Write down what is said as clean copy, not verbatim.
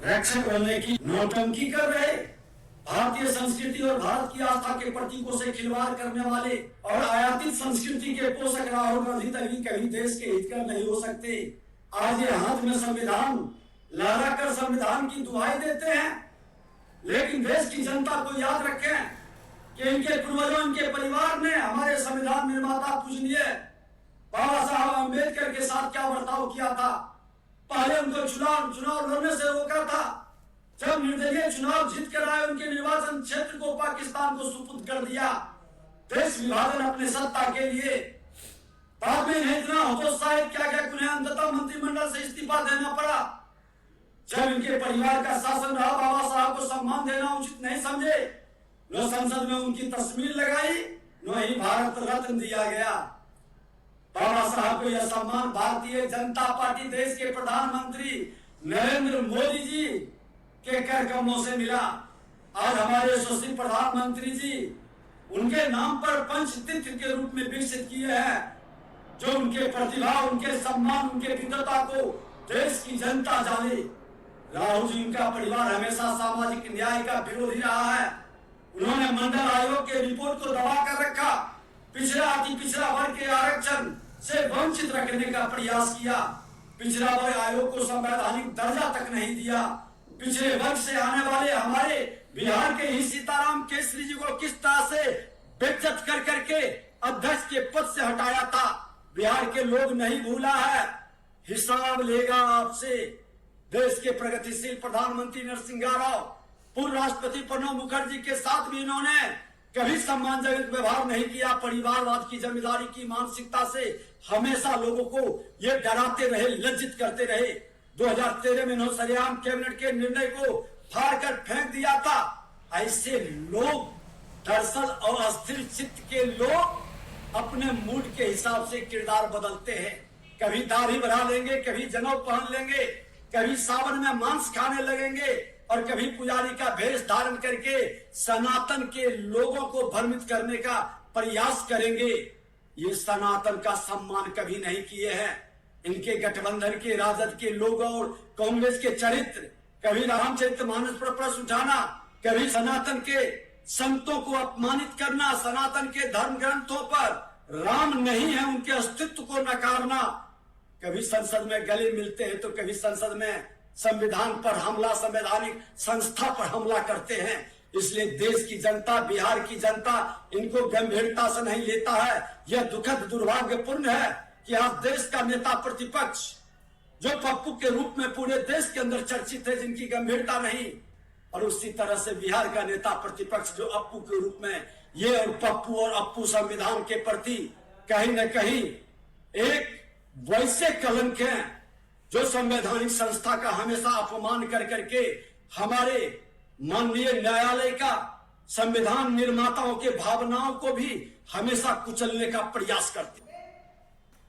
रक्षक बनने की नौटंकी कर रहे, भारतीय संस्कृति और भारत की आस्था के प्रतीकों से खिलवाड़ करने वाले और आयातित संस्कृति के पोषक राहुल गांधी तक कभी देश के हितकर नहीं हो सकते। आज ये हाथ में संविधान लहराकर संविधान की दुहाई देते हैं, लेकिन देश की जनता को याद रखें कि इनके पूर्वजों, इनके परिवार ने हमारे संविधान निर्माता पूजनीय बाबा साहब अम्बेडकर के साथ क्या बर्ताव किया था। पहले उनको चुनाव लड़ने से रोका था, जब निर्दलीय चुनाव जीत कर आए उनके निर्वाचन क्षेत्र को पाकिस्तान को सुपुर्द कर दिया देश विभाजन अपने सत्ता के लिए। बाद में इतना हतोत्साहित क्या क्या उन्हें अंततः मंत्रिमंडल से इस्तीफा देना पड़ा। जब इनके परिवार का शासन रहा, बाबा साहब को सम्मान देना उचित नहीं समझे, न संसद में उनकी तस्वीर लगाई, न ही भारत रत्न दिया गया। बाबा साहब को यह सम्मान भारतीय जनता पार्टी देश के प्रधानमंत्री नरेंद्र मोदी जी के कर कमों से मिला। आज हमारे यशस्वी प्रधानमंत्री जी उनके नाम पर पंचतीर्थ के रूप में विकसित किए हैं, जो उनके प्रतिभा, उनके सम्मान, उनके विद्वता को देश की जनता जाने। राहुल जी, उनका परिवार हमेशा सामाजिक न्याय का विरोधी रहा है। उन्होंने मंडल आयोग के रिपोर्ट को दबा कर रखा, पिछड़ा अति पिछड़ा वर्ग के आरक्षण से वंचित रखने का प्रयास किया, पिछड़ा वर्ग आयोग को संवैधानिक दर्जा तक नहीं दिया। पिछड़े वर्ग से आने वाले हमारे बिहार के ही सीताराम केसरी जी को किस तरह से बेइज्जत कर करके अध्यक्ष के पद से हटाया था, बिहार के लोग नहीं भूला है। हिसाब लेगा आपसे देश के प्रगतिशील प्रधानमंत्री नरसिंह राव, पूर्व राष्ट्रपति प्रणब मुखर्जी के साथ भी इन्होंने कभी सम्मानजनक व्यवहार नहीं किया। परिवारवाद की जिम्मेदारी की मानसिकता से हमेशा लोगों को ये डराते रहे, लज्जित करते रहे। 2013 में इन्होंने सरेआम कैबिनेट के निर्णय को फाड़ कर फेंक दिया था। ऐसे लोग दरअसल और अस्थिर चित्त के लोग अपने मूड के हिसाब से किरदार बदलते हैं। कभी दाढ़ी बढ़ा लेंगे, कभी जनेऊ पहन लेंगे, कभी सावन में मांस खाने लगेंगे और कभी पुजारी का भेष धारण करके सनातन के लोगों को भ्रमित करने का प्रयास करेंगे। ये सनातन का सम्मान कभी नहीं किए हैं। इनके गठबंधन के राजद के लोग और कांग्रेस के चरित्र, कभी रामचरितमानस पर प्रश्न उठाना, कभी सनातन के संतों को अपमानित करना, सनातन के धर्म ग्रंथों पर राम नहीं है उनके अस्तित्व को नकारना। कभी संसद में गले मिलते हैं तो कभी संसद में संविधान पर हमला, संवैधानिक संस्था पर हमला करते हैं। इसलिए देश की जनता, बिहार की जनता इनको गंभीरता से नहीं लेता है। यह दुखद दुर्भाग्यपूर्ण है कि आज देश का नेता प्रतिपक्ष जो पप्पू के रूप में पूरे देश के अंदर चर्चित है, जिनकी गंभीरता नहीं, और उसी तरह से बिहार का नेता प्रतिपक्ष जो अप्पू के रूप में, ये और पप्पू और अप्पू संविधान के प्रति कहीं न कहीं एक वैसे कलंक हैं जो संवैधानिक संस्था का हमेशा अपमान कर करके हमारे माननीय न्यायालय का, संविधान निर्माताओं के भावनाओं को भी हमेशा कुचलने का प्रयास करते हैं।